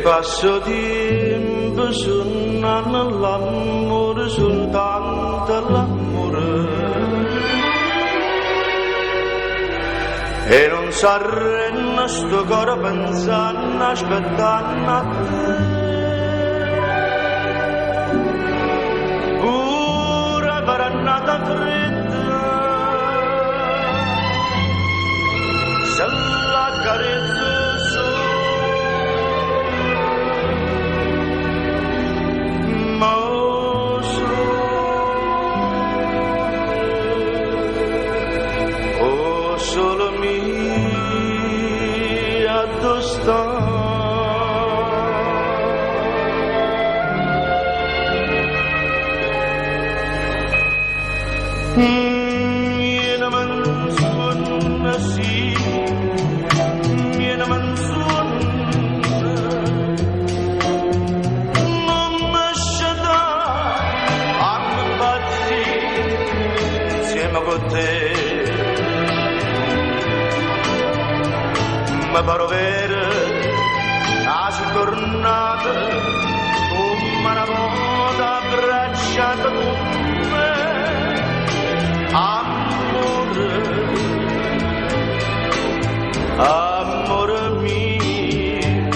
passo tempo suonano l'amore soltanto l'amore e non s'arrenna sto cuore pensando aspettando a te pure per annata fredda se la carezza solo mia addosta miena manzonna sì miena manzonna non m'asciata a me batti insieme con te ma paro vero si è tornata come una volta abbracciata con me amore amore mio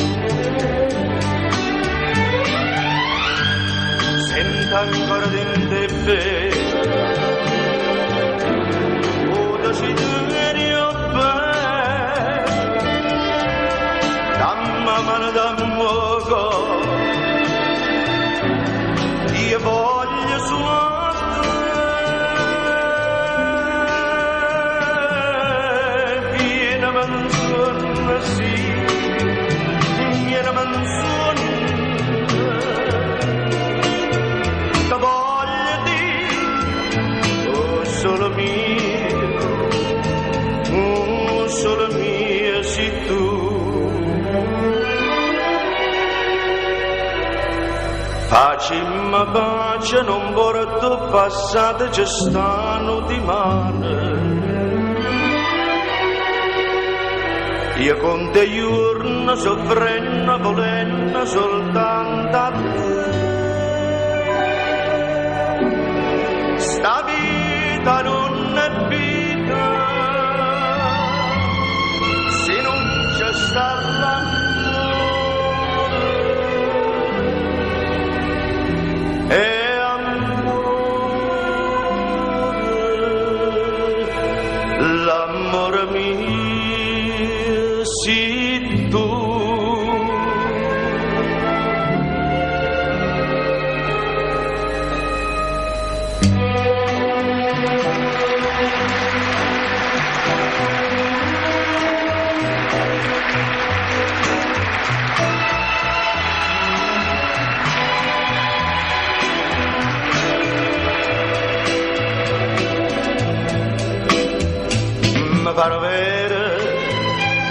sento ancora dentro te o desiderio mano d'amore io voglio suonare piena manzonna sì piena manzonna che voglio dire oh solo mio sei tu facimma pace non porto passate ci stanno di mano io con te giorno soffrenno volendo soltanto a te sta vita non è vita se non c'è sta e amore, l'amore mio sei tu. Paro vero,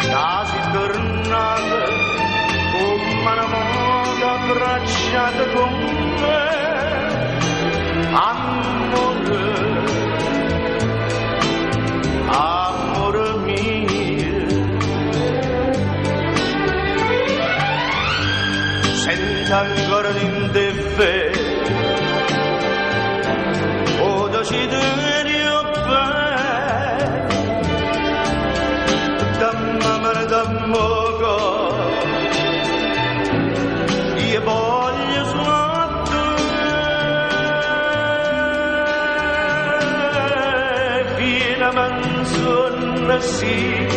quasi tornata, come una moda abbracciata con me, amore, amore mio, sento ancora in te, o desiderio d'amore io voglio suonare fino a manzonna sì